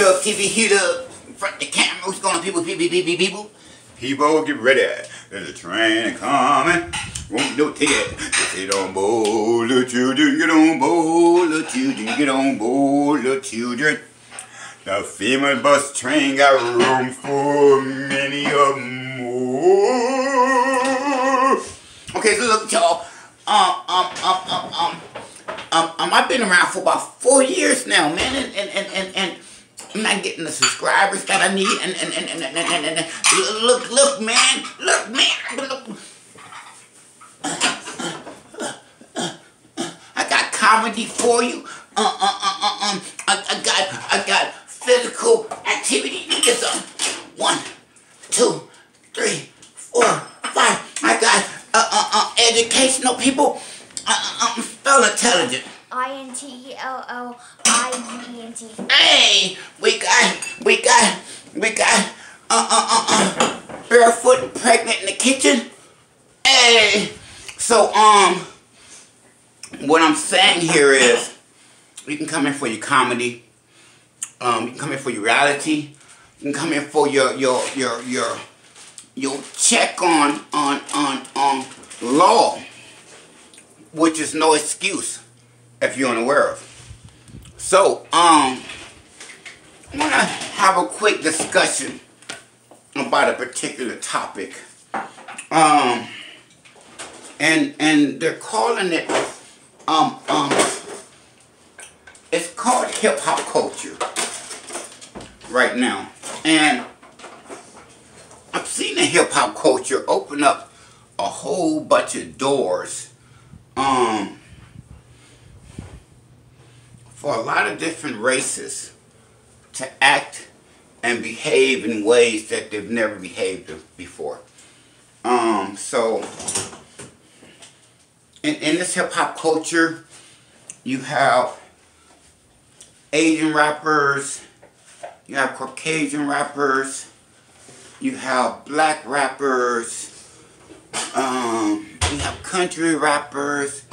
up, TV, heat up. In front of the camera, what's going on, people, people? People, get ready. There's a train coming. Won't no ticket. Get on board, little children. Get on board, little children. Get on board, little children. The famous bus train got room for many of more. Okay, so look, y'all. I've been around for about 4 years now, man, and I'm not getting the subscribers that I need, and look, man, I got comedy for you. I got physical activity. Get some. 1, 2, 3, 4, 5. I got educational people. Spell intelligent. INTELLIGENT. Hey, we got barefoot and pregnant in the kitchen. Hey, so what I'm saying here is, you can come in for your comedy. You can come in for your reality. You can come in for your check on law, which is no excuse if you're unaware of. So, I want to have a quick discussion about a particular topic. And they're calling it, it's called hip-hop culture right now. And I've seen the hip-hop culture open up a whole bunch of doors for a lot of different races to act and behave in ways that they've never behaved before. So in this hip-hop culture, you have Asian rappers, you have Caucasian rappers, you have black rappers, you have country rappers,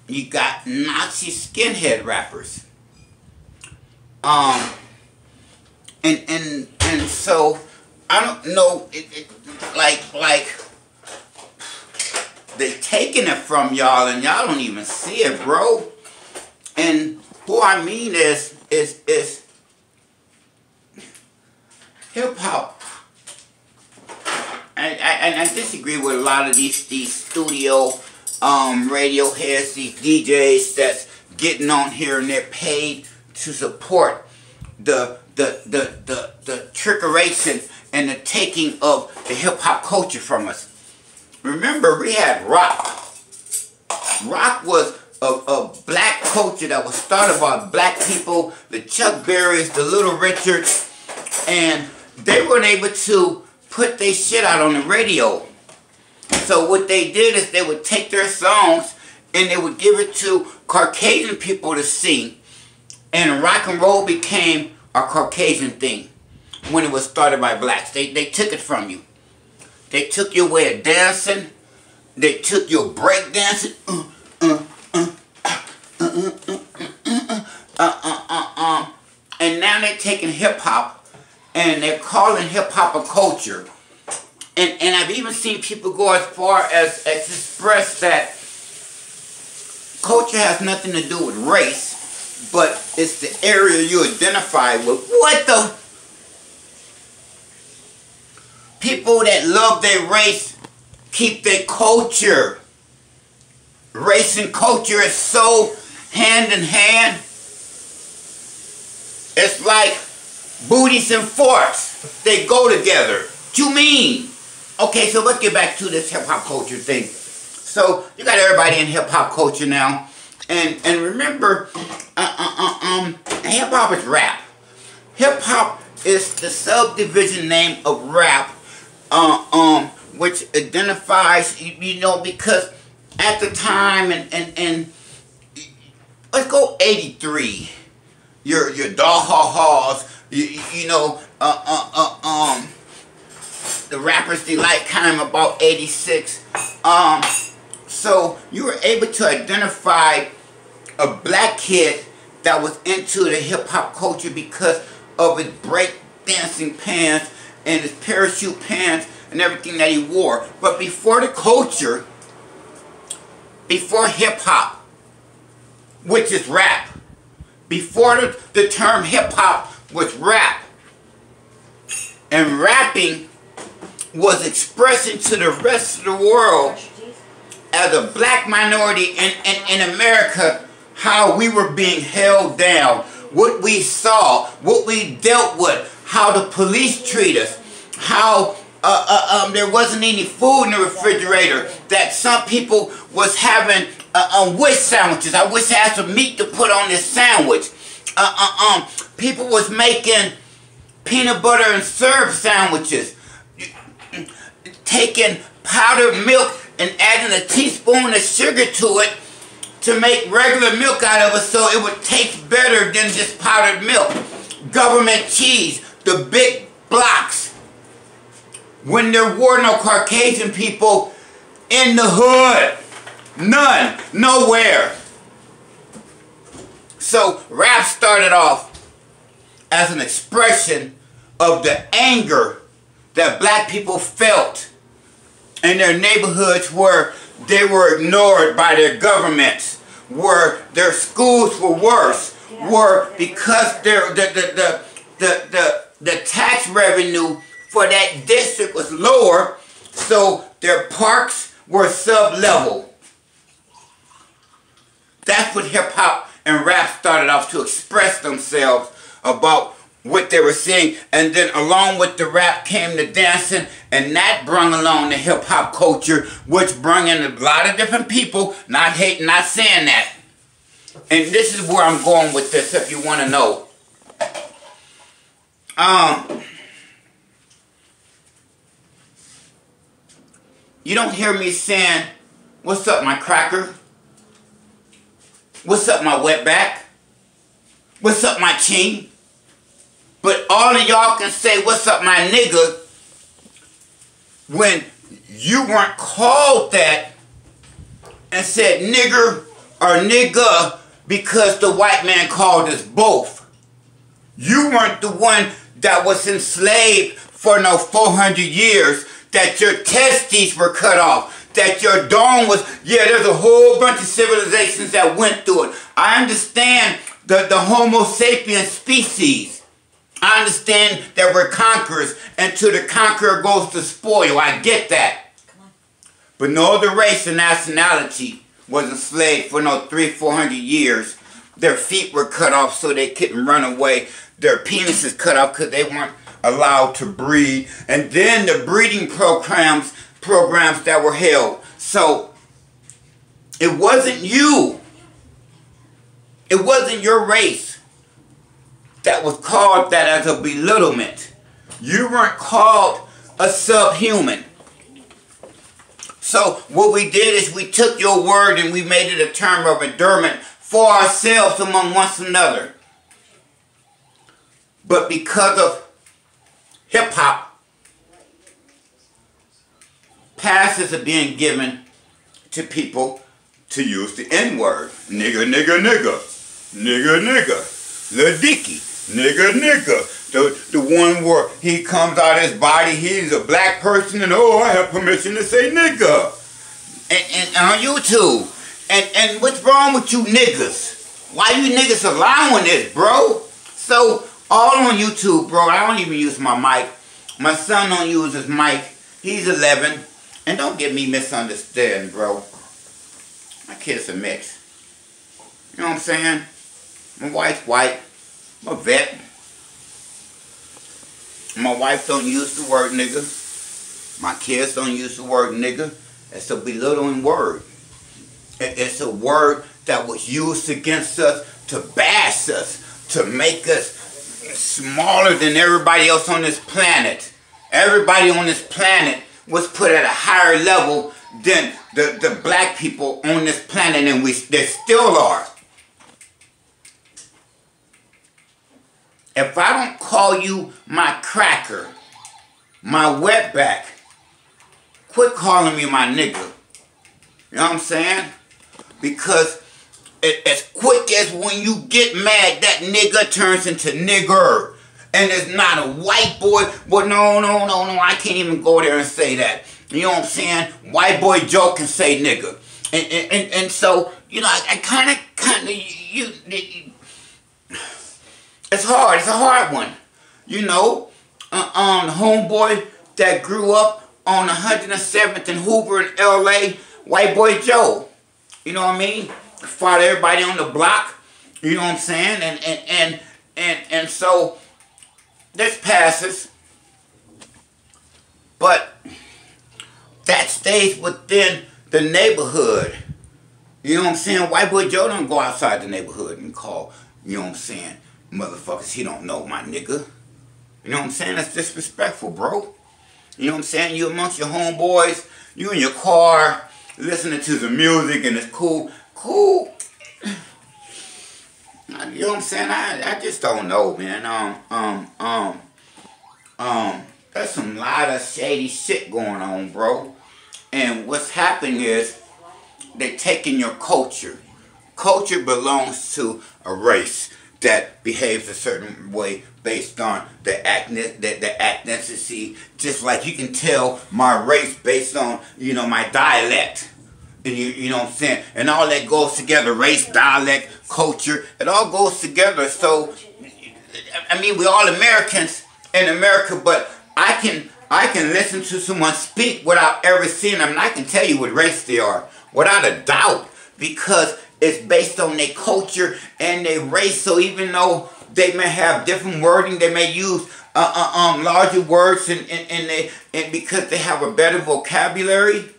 you got Nazi skinhead rappers. And so I don't know, like they taking it from y'all and y'all don't even see it, bro. And who I mean is hip hop. And I disagree with a lot of these studio radio heads, these DJs that's getting on here and they're paid to support the trickeration and the taking of the hip hop culture from us. Remember, we had rock. Rock was a black culture that was started by black people, the Chuck Berrys, the Little Richards, and they weren't able to put their shit out on the radio. So what they did is they would take their songs and they would give it to Caucasian people to sing. And rock and roll became a Caucasian thing when it was started by blacks. They took it from you. They took your way of dancing. They took your break dancing. And now they're taking hip hop and they're calling hip hop a culture. And I've even seen people go as far as express that culture has nothing to do with race, but it's the area you identify with. What the? People that love their race keep their culture. Race and culture is so hand in hand. It's like booties and forks. They go together. What you mean? Okay, so let's get back to this hip-hop culture thing. So, you got everybody in hip-hop culture now. And remember, hip-hop is rap. Hip-hop is the subdivision name of rap, which identifies, you know, because at the time, and let's go 83, your Daw-Ha-Ha's, you know, the Rapper's Delight came about 86. So you were able to identify a black kid that was into the hip hop culture because of his break dancing pants and his parachute pants and everything that he wore. But before the culture, before hip-hop, which is rap, before the term hip-hop was rap, and rapping was expressing to the rest of the world as a black minority in America how we were being held down, what we saw, what we dealt with, how the police treat us, how there wasn't any food in the refrigerator, that some people was having wish sandwiches. I wish I had some meat to put on this sandwich. People was making peanut butter and syrup sandwiches, taking powdered milk and adding a teaspoon of sugar to it to make regular milk out of it so it would taste better than just powdered milk. Government cheese, the big blocks. When there were no Caucasian people in the hood. None. Nowhere. So rap started off as an expression of the anger that black people felt in their neighborhoods where they were ignored by their governments, where their schools were worse, where because the tax revenue for that district was lower, so their parks were sub-level. That's what hip-hop and rap started off to express themselves about what they were seeing. And then along with the rap came the dancing, and that brought along the hip-hop culture, which brought in a lot of different people, not hating, not saying that. And this is where I'm going with this, if you want to know. You don't hear me saying, "What's up, my cracker? What's up, my wetback? What's up, my ching?" But all of y'all can say, "What's up, my nigga?" when you weren't called that and said nigger or nigga because the white man called us both. You weren't the one that was enslaved for no 400 years, that your testes were cut off, that your dome was, yeah, there's a whole bunch of civilizations that went through it. I understand the Homo sapiens species. I understand that we're conquerors, and to the conqueror goes the spoil. I get that. But no other race or nationality was enslaved for no 300-400 years. Their feet were cut off so they couldn't run away. Their penises cut off because they weren't allowed to breed. And then the breeding programs that were held. So it wasn't you. It wasn't your race that was called that as a belittlement. You weren't called a subhuman. So what we did is we took your word and we made it a term of endearment for ourselves among one another. But because of hip-hop, passes are being given to people to use the N-word. Nigga, nigga, nigga. Nigga, nigga. Lil Dicky. Nigga, nigga. The one where he comes out of his body, he's a black person, and oh, I have permission to say nigga. And on YouTube. And what's wrong with you niggas? Why you niggas allowing this, bro? So, all on YouTube, bro. I don't even use my mic. My son don't use his mic. He's 11. And don't get me misunderstanding, bro. My kid's a mix. You know what I'm saying? My wife's white. I'm a vet. My wife don't use the word nigga. My kids don't use the word nigga. It's a belittling word. It's a word that was used against us to bash us, to make us smaller than everybody else on this planet. Everybody on this planet was put at a higher level than the black people on this planet, and they still are. If I don't call you my cracker, my wetback, quit calling me my nigga. You know what I'm saying? Because as quick as when you get mad, that nigga turns into nigger. And there's not a white boy. Well, no, I can't even go there and say that. You know what I'm saying? White boy Joe can say nigga. And so, you know, I kind of, it's hard. It's a hard one. You know, the homeboy that grew up on 107th and Hoover in L.A., white boy Joe. You know what I mean? Fought everybody on the block. You know what I'm saying? And so this passes, but that stays within the neighborhood. You know what I'm saying? White boy Joe don't go outside the neighborhood and call, you know what I'm saying, motherfuckers, he don't know my nigga. You know what I'm saying? That's disrespectful, bro. You know what I'm saying? You amongst your homeboys, you in your car, listening to the music and it's cool. Cool. You know what I'm saying? I just don't know, man. There's some lot of shady shit going on, bro. And what's happening is they're taking your culture. Culture belongs to a race that behaves a certain way based on the ethnicity. Just like you can tell my race based on, you know, my dialect. And you know what I'm saying? And all that goes together. Race, dialect, culture. It all goes together. So, I mean, we're all Americans in America, but I can listen to someone speak without ever seeing them, and I can tell you what race they are, without a doubt, because it's based on their culture and their race. So even though they may have different wording, they may use larger words, and because they have a better vocabulary,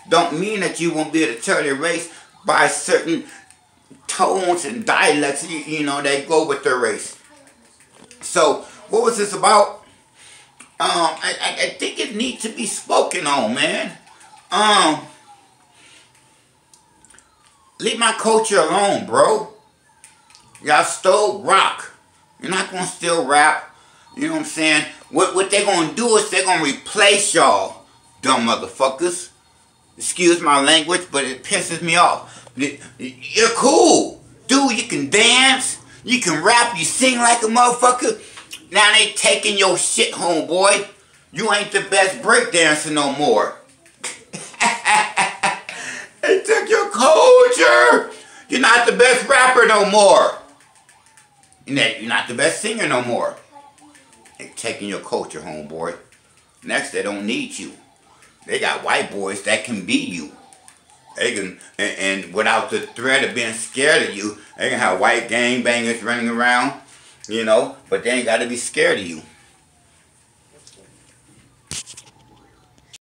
don't mean that you won't be able to tell their race by certain tones and dialects, you know, that go with their race. So, what was this about? I think it needs to be spoken on, man. Leave my culture alone, bro. Y'all stole rock. You're not gonna steal rap. You know what I'm saying? What they're gonna do is they're gonna replace y'all, dumb motherfuckers. Excuse my language, but it pisses me off. You're cool. Dude, you can dance, you can rap, you sing like a motherfucker. Now they taking your shit, homeboy. You ain't the best breakdancer no more. They took your culture. You're not the best rapper no more. You're not the best singer no more. They taking your culture, homeboy. Next, they don't need you. They got white boys that can be you. They can, and without the threat of being scared of you, they can have white gangbangers running around, you know, but they ain't got to be scared of you.